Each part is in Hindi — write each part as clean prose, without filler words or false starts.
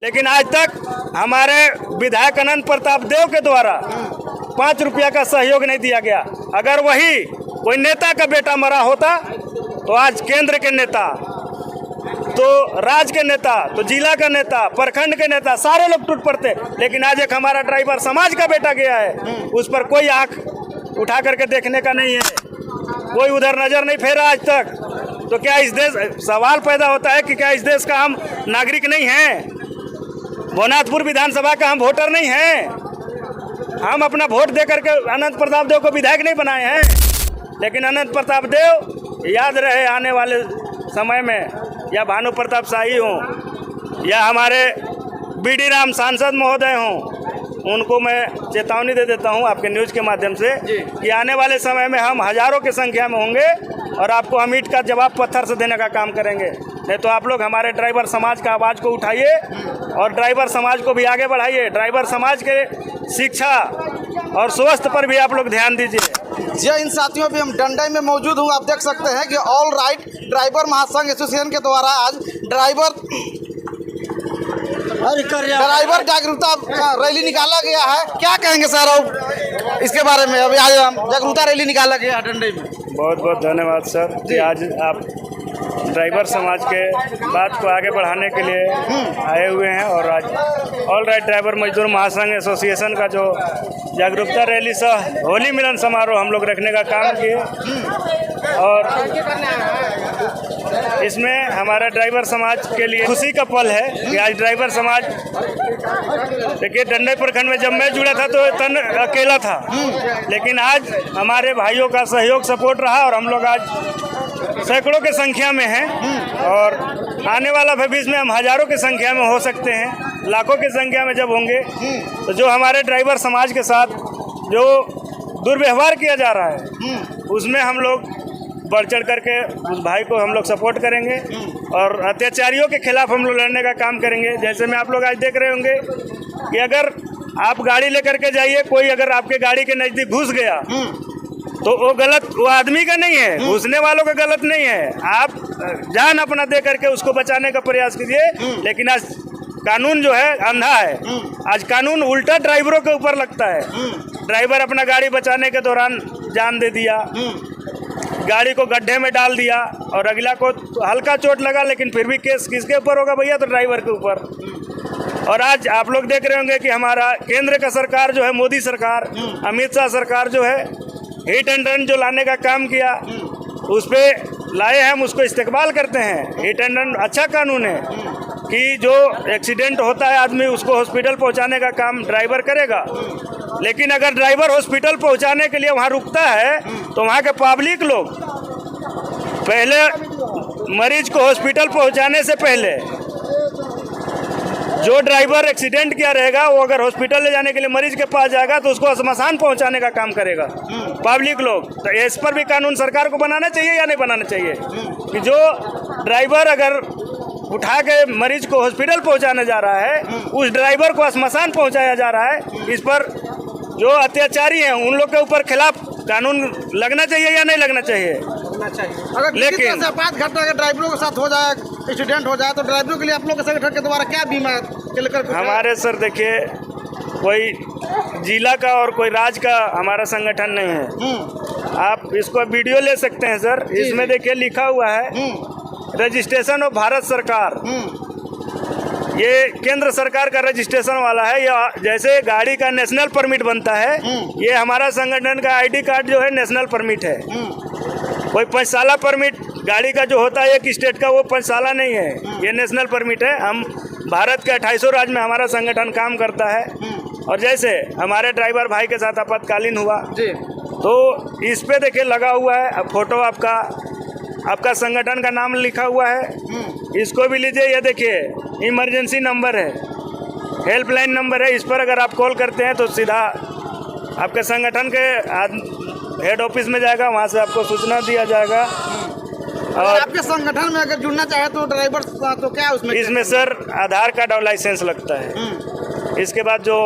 लेकिन आज तक हमारे विधायक अनंत प्रताप देव के द्वारा 5 रुपया का सहयोग नहीं दिया गया। अगर वही कोई नेता का बेटा मरा होता तो आज केंद्र के नेता, तो राज्य के नेता, तो जिला का नेता, प्रखंड के नेता, सारे लोग टूट पड़ते। लेकिन आज एक हमारा ड्राइवर समाज का बेटा गया है, उस पर कोई आंख उठा करके देखने का नहीं है, कोई उधर नजर नहीं फेरा आज तक। तो क्या इस देश, सवाल पैदा होता है कि क्या इस देश का हम नागरिक नहीं हैं? भवनाथपुर विधानसभा का हम वोटर नहीं हैं? हम अपना वोट दे करके अनंत प्रताप देव को विधायक नहीं बनाए हैं? लेकिन अनंत प्रताप देव, याद रहे आने वाले समय में, या भानु प्रताप शाही हों या हमारे बीडी राम सांसद महोदय हों, उनको मैं चेतावनी दे देता हूं आपके न्यूज़ के माध्यम से कि आने वाले समय में हम हज़ारों की संख्या में होंगे और आपको हम ईंट का जवाब पत्थर से देने का काम करेंगे। नहीं तो आप लोग हमारे ड्राइवर समाज का आवाज़ को उठाइए और ड्राइवर समाज को भी आगे बढ़ाइए। ड्राइवर समाज के शिक्षा और स्वास्थ्य पर भी आप लोग ध्यान दीजिए। जी, इन साथियों भी हम डंडई में मौजूद हूँ। आप देख सकते हैं कि ऑल राइट ड्राइवर महासंघ एसोसिएशन के द्वारा आज ड्राइवर जागरूकता रैली निकाला गया है। क्या कहेंगे सर अब इसके बारे में? अभी आज जागरूकता रैली निकाला गया है डंडई में। बहुत बहुत धन्यवाद सर कि आज आप ड्राइवर समाज के बात को आगे बढ़ाने के लिए आए हुए हैं। और आज ऑल राइट ड्राइवर मजदूर महासंघ एसोसिएशन का जो जागरूकता रैली सह होली मिलन समारोह हम लोग रखने का काम किए, और इसमें हमारा ड्राइवर समाज के लिए खुशी का पल है कि आज ड्राइवर समाज, देखिए डंडई प्रखंड में जब मैं जुड़ा था तो तन अकेला था, लेकिन आज हमारे भाइयों का सहयोग सपोर्ट रहा और हम लोग आज सैकड़ों की संख्या में हैं। और आने वाला भविष्य में हम हज़ारों की संख्या में हो सकते हैं, लाखों की संख्या में जब होंगे तो जो हमारे ड्राइवर समाज के साथ जो दुर्व्यवहार किया जा रहा है उसमें हम लोग बढ़ चढ़ करके उस भाई को हम लोग सपोर्ट करेंगे और अत्याचारियों के खिलाफ हम लोग लड़ने का काम करेंगे। जैसे में आप लोग आज देख रहे होंगे कि अगर आप गाड़ी लेकर के जाइए, कोई अगर आपके गाड़ी के नज़दीक घुस गया तो वो गलत, वो आदमी का नहीं है, घुसने वालों का गलत नहीं है। आप जान अपना दे करके उसको बचाने का प्रयास कीजिए। लेकिन आज कानून जो है अंधा है, आज कानून उल्टा ड्राइवरों के ऊपर लगता है। ड्राइवर अपना गाड़ी बचाने के दौरान जान दे दिया, गाड़ी को गड्ढे में डाल दिया और अगला को हल्का चोट लगा, लेकिन फिर भी केस किसके ऊपर होगा भैया? तो ड्राइवर के ऊपर। और आज आप लोग देख रहे होंगे कि हमारा केंद्र का सरकार जो है, मोदी सरकार, अमित शाह सरकार जो है, हिट एंड रन जो लाने का काम किया उस पर लाए हैं, हम उसको इस्तेमाल करते हैं। हिट एंड रन अच्छा कानून है कि जो एक्सीडेंट होता है आदमी उसको हॉस्पिटल पहुंचाने का काम ड्राइवर करेगा। लेकिन अगर ड्राइवर हॉस्पिटल पहुंचाने के लिए वहां रुकता है तो वहां के पब्लिक लोग पहले मरीज को हॉस्पिटल पहुंचाने से पहले जो ड्राइवर एक्सीडेंट किया रहेगा वो अगर हॉस्पिटल ले जाने के लिए मरीज के पास जाएगा तो उसको श्मशान पहुंचाने का काम करेगा पब्लिक लोग। तो इस पर भी कानून सरकार को बनाना चाहिए या नहीं बनाना चाहिए कि जो ड्राइवर अगर उठा के मरीज को हॉस्पिटल पहुंचाने जा रहा है उस ड्राइवर को श्मशान पहुंचाया जा रहा है। इस पर जो अत्याचारी हैं उन लोग के ऊपर खिलाफ कानून लगना चाहिए या नहीं लगना चाहिए? अगर लेकिन आपात घटना अगर ड्राइवरों के साथ हो जाए, एक्सीडेंट हो जाए, तो ड्राइवरों के लिए आप लोग के संगठन के द्वारा क्या बीमा लेकर? हमारे सर देखिए, कोई जिला का और कोई राज्य का हमारा संगठन नहीं है। आप इसको वीडियो ले सकते हैं सर, इसमें देखिए लिखा हुआ है रजिस्ट्रेशन ऑफ भारत सरकार। ये केंद्र सरकार का रजिस्ट्रेशन वाला है। या जैसे गाड़ी का नेशनल परमिट बनता है, ये हमारा संगठन का आईडी कार्ड जो है नेशनल परमिट है। कोई 5 साला परमिट गाड़ी का जो होता है एक स्टेट का, वो 5 साला नहीं है, ये नेशनल परमिट है। हम भारत के 28 राज्य में हमारा संगठन काम करता है। और जैसे हमारे ड्राइवर भाई के साथ आपातकालीन हुआ तो इस पे देखिए लगा हुआ है फोटो, आपका संगठन का नाम लिखा हुआ है, इसको भी लीजिए। ये देखिए इमरजेंसी नंबर है, हेल्पलाइन नंबर है, इस पर अगर आप कॉल करते हैं तो सीधा आपके संगठन के हेड ऑफिस में जाएगा, वहाँ से आपको सूचना दिया जाएगा। और आपके संगठन में अगर जुड़ना चाहे तो ड्राइवर तो क्या इसमें सर आधार कार्ड और लाइसेंस लगता है। इसके बाद जो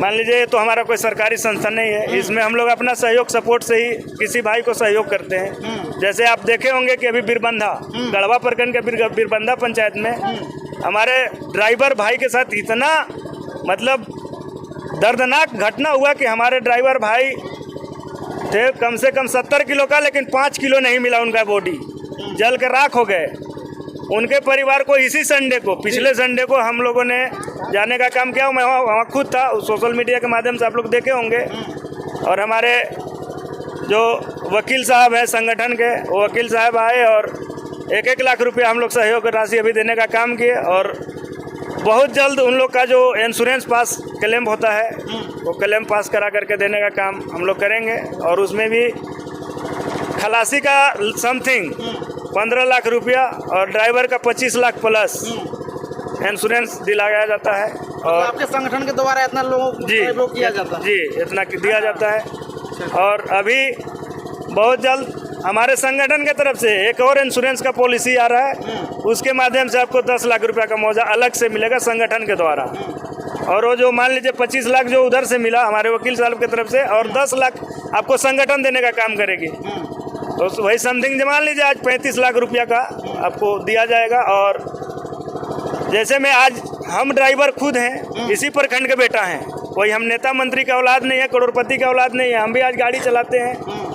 मान लीजिए तो हमारा कोई सरकारी संस्था नहीं है, इसमें हम लोग अपना सहयोग सपोर्ट से ही किसी भाई को सहयोग करते हैं। जैसे आप देखे होंगे कि अभी बिरबंधा गढ़वा प्रखंड के बिरबंधा पंचायत में हमारे ड्राइवर भाई के साथ इतना मतलब दर्दनाक घटना हुआ कि हमारे ड्राइवर भाई थे कम से कम 70 किलो का, लेकिन 5 किलो नहीं मिला उनका बॉडी, जल के राख हो गए। उनके परिवार को इसी संडे को, पिछले संडे को हम लोगों ने जाने का काम किया। मैं वहाँ खुद था, सोशल मीडिया के माध्यम से आप लोग देखे होंगे। और हमारे जो वकील साहब हैं संगठन के, वो वकील साहब आए और 1-1 लाख रुपया हम लोग सहयोग राशि अभी देने का काम किए। और बहुत जल्द उन लोग का जो इंश्योरेंस पास क्लेम होता है, वो क्लेम पास करा करके देने का काम हम लोग करेंगे। और उसमें भी खलासी का समथिंग 15 लाख रुपया और ड्राइवर का 25 लाख प्लस इंश्योरेंस दिलाया जाता है। और आपके संगठन के द्वारा इतना लोग किया जाता है? जी, इतना दिया जाता है। और अभी बहुत जल्द हमारे संगठन के तरफ से एक और इंश्योरेंस का पॉलिसी आ रहा है, उसके माध्यम से आपको 10 लाख रुपया का मुआवजा अलग से मिलेगा संगठन के द्वारा। और वो जो मान लीजिए 25 लाख जो उधर से मिला हमारे वकील साहब की तरफ से, और 10 लाख आपको संगठन देने का काम करेगी, तो वही समथिंग मान लीजिए आज 35 लाख रुपया का आपको दिया जाएगा। और जैसे मैं आज, हम ड्राइवर खुद हैं, इसी प्रखंड के बेटा हैं, कोई हम नेता मंत्री का औलाद नहीं है, करोड़पति का औलाद नहीं है, हम भी आज गाड़ी चलाते हैं।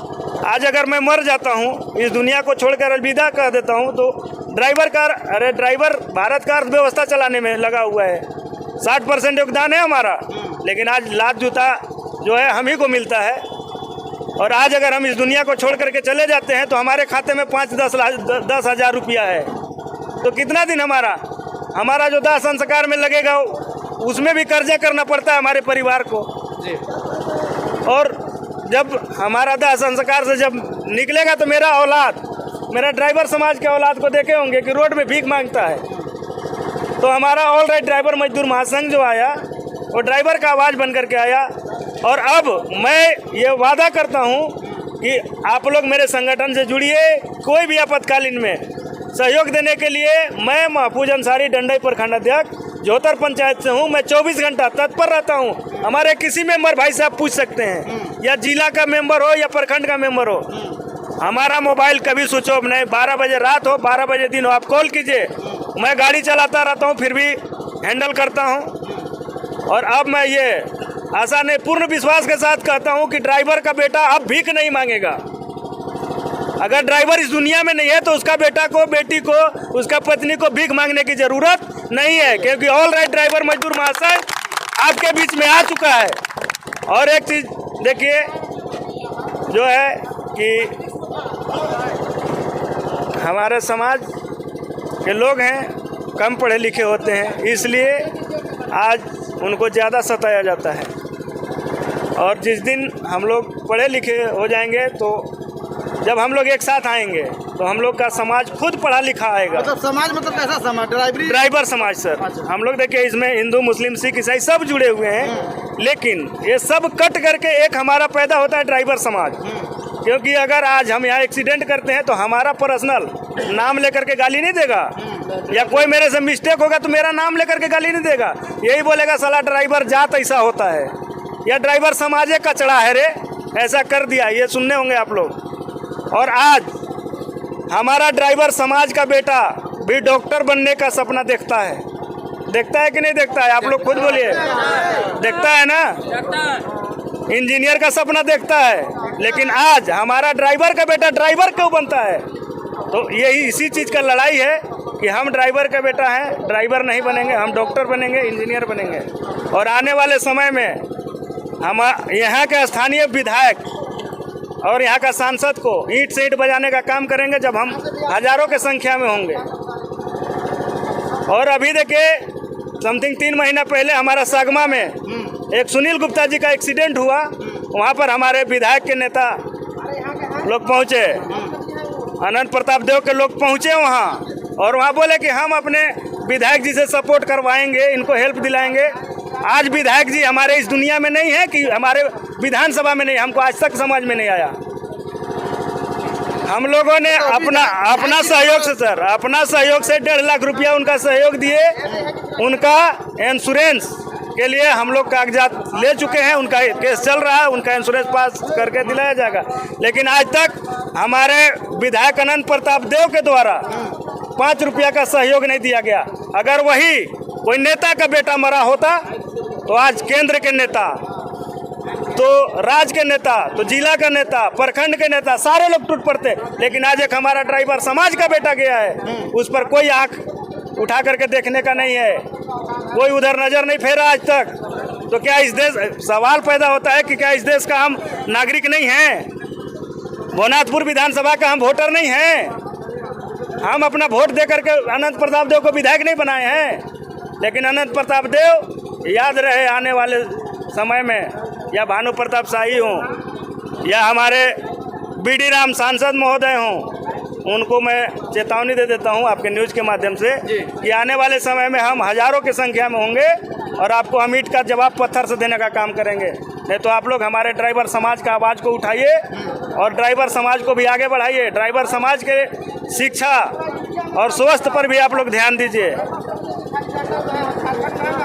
आज अगर मैं मर जाता हूँ, इस दुनिया को छोड़कर अलविदा कह देता हूँ, तो ड्राइवर भारत का अर्थव्यवस्था चलाने में लगा हुआ है। 60% योगदान है हमारा, लेकिन आज लात जूता जो है हम ही को मिलता है। और आज अगर हम इस दुनिया को छोड़ करके चले जाते हैं तो हमारे खाते में 5-10 हज़ार रुपया है, तो कितना दिन हमारा जो दाह संस्कार में लगेगा, उसमें भी कर्जा करना पड़ता है हमारे परिवार को। और जब हमारा दाह संस्कार से जब निकलेगा तो मेरा औलाद, मेरा ड्राइवर समाज के औलाद को देखे होंगे कि रोड में भीख मांगता है। तो हमारा ऑल राइट ड्राइवर मजदूर महासंघ जो आया, वो ड्राइवर का आवाज़ बन करके आया। और अब मैं ये वादा करता हूँ कि आप लोग मेरे संगठन से जुड़िए। कोई भी आपातकालीन में सहयोग देने के लिए मैं महफूज अंसारी, डंडई प्रखंड अध्यक्ष, जोहतर पंचायत से हूँ। मैं 24 घंटा तत्पर रहता हूँ। हमारे किसी मेंबर भाई साहब पूछ सकते हैं, या जिला का मेंबर हो या प्रखंड का मेंबर हो, हमारा मोबाइल कभी स्विच ऑफ नहीं। 12 बजे रात हो, 12 बजे दिन हो, आप कॉल कीजिए। मैं गाड़ी चलाता रहता हूँ, फिर भी हैंडल करता हूँ। और अब मैं ये आशा नहीं, पूर्ण विश्वास के साथ कहता हूँ कि ड्राइवर का बेटा अब भीख नहीं मांगेगा। अगर ड्राइवर इस दुनिया में नहीं है तो उसका बेटा को, बेटी को, उसका पत्नी को भीख मांगने की जरूरत नहीं है, क्योंकि ऑल राइट ड्राइवर मजदूर महाशय आपके बीच में आ चुका है। और एक चीज़ देखिए जो है कि हमारे समाज के लोग हैं, कम पढ़े लिखे होते हैं, इसलिए आज उनको ज़्यादा सताया जाता है। और जिस दिन हम लोग पढ़े लिखे हो जाएंगे, तो जब हम लोग एक साथ आएंगे तो हम लोग का समाज खुद पढ़ा लिखा आएगा। मतलब समाज मतलब कैसा समाज? ड्राइवर समाज सर। हम लोग देखिए इसमें हिंदू, मुस्लिम, सिख, ईसाई सब जुड़े हुए हैं, लेकिन ये सब कट करके एक हमारा पैदा होता है ड्राइवर समाज। क्योंकि अगर आज हम यहाँ एक्सीडेंट करते हैं तो हमारा पर्सनल नाम लेकर के गाली नहीं देगा, या कोई मेरे से मिस्टेक होगा तो मेरा नाम लेकर के गाली नहीं देगा। यही बोलेगा साला ड्राइवर जात ऐसा होता है, या ड्राइवर समाज कचड़ा है रे, ऐसा कर दिया, ये सुनने होंगे आप लोग। और आज हमारा ड्राइवर समाज का बेटा भी डॉक्टर बनने का सपना देखता है कि नहीं देखता है? आप लोग खुद बोलिए, देखता है ना? इंजीनियर का सपना देखता है, लेकिन आज हमारा ड्राइवर का बेटा ड्राइवर क्यों बनता है? तो यही इसी चीज़ का लड़ाई है कि हम ड्राइवर का बेटा हैं, ड्राइवर नहीं बनेंगे, हम डॉक्टर बनेंगे, इंजीनियर बनेंगे। और आने वाले समय में हम यहाँ के स्थानीय विधायक और यहाँ का सांसद को ईंट से ईंट बजाने का काम करेंगे, जब हम हजारों के संख्या में होंगे। और अभी देखिए समथिंग 3 महीना पहले हमारा सागमा में एक सुनील गुप्ता जी का एक्सीडेंट हुआ। वहाँ पर हमारे विधायक के नेता लोग पहुँचे, अनंत प्रताप देव के लोग पहुँचे वहाँ, और वहाँ बोले कि हम अपने विधायक जी से सपोर्ट करवाएंगे, इनको हेल्प दिलाएंगे। आज विधायक जी हमारे इस दुनिया में नहीं है, कि हमारे विधानसभा में नहीं, हमको आज तक समझ में नहीं आया। हम लोगों ने अपना सहयोग से सर, अपना सहयोग से 1.5 लाख रुपया उनका सहयोग दिए। उनका इंश्योरेंस के लिए हम लोग कागजात ले चुके हैं, उनका केस चल रहा है, उनका इंश्योरेंस पास करके दिलाया जाएगा। लेकिन आज तक हमारे विधायक अनंत प्रताप देव के द्वारा 5 रुपया का सहयोग नहीं दिया गया। अगर वही कोई नेता का बेटा मरा होता तो आज केंद्र के नेता, तो राज्य के नेता, तो जिला का नेता, प्रखंड के नेता, सारे लोग टूट पड़ते। लेकिन आज एक हमारा ड्राइवर समाज का बेटा गया है, उस पर कोई आंख उठा करके देखने का नहीं है, कोई उधर नजर नहीं फेरा आज तक। तो क्या इस देश, सवाल पैदा होता है कि क्या इस देश का हम नागरिक नहीं हैं? भवनाथपुर विधानसभा का हम वोटर नहीं हैं? हम अपना वोट दे करके अनंत प्रताप देव को विधायक नहीं बनाए हैं। लेकिन अनंत प्रताप देव याद रहे आने वाले समय में, या भानु प्रताप शाही हों या हमारे बीडी राम सांसद महोदय हों, उनको मैं चेतावनी दे देता हूं आपके न्यूज़ के माध्यम से कि आने वाले समय में हम हज़ारों की संख्या में होंगे और आपको हम ईंट का जवाब पत्थर से देने का काम करेंगे। नहीं तो आप लोग हमारे ड्राइवर समाज का आवाज़ को उठाइए और ड्राइवर समाज को भी आगे बढ़ाइए। ड्राइवर समाज के शिक्षा और स्वास्थ्य पर भी आप लोग ध्यान दीजिए।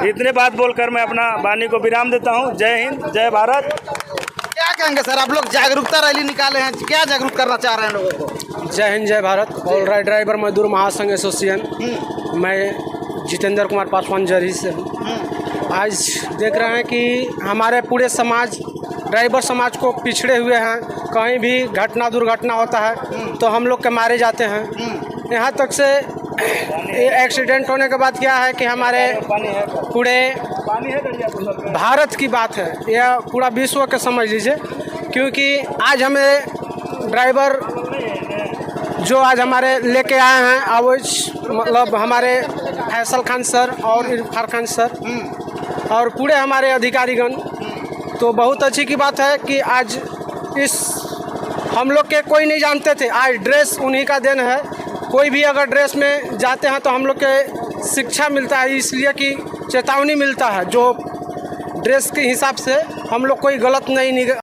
इतने बात बोलकर मैं अपना वाणी को विराम देता हूँ। जय हिंद, जय भारत। क्या कहेंगे सर, आप लोग जागरूकता रैली निकाले हैं, क्या जागरूक करना चाह रहे हैं लोगों को? जय हिंद, जय भारत। ऑल राइट ड्राइवर मजदूर महासंघ एसोसिएशन, मैं जितेंद्र कुमार पासवान जरी से हूँ। आज देख रहे हैं कि हमारे पूरे समाज, ड्राइवर समाज को पिछड़े हुए हैं। कहीं भी घटना दुर्घटना होता है तो हम लोग के मारे जाते हैं। यहाँ तक से एक्सीडेंट होने के बाद क्या है कि हमारे पूरे भारत की बात है, यह पूरा विश्व के समझ लीजिए। क्योंकि आज हमें ड्राइवर जो आज हमारे लेके आए हैं, मतलब हमारे फैसल खान सर और इरफान खान सर और पूरे हमारे अधिकारीगण, तो बहुत अच्छी की बात है कि आज इस हम लोग के कोई नहीं जानते थे, आज ड्रेस उन्हीं का देन है। कोई भी अगर ड्रेस में जाते हैं तो हम लोग के शिक्षा मिलता है, इसलिए कि चेतावनी मिलता है जो ड्रेस के हिसाब से हम लोग कोई गलत नहीं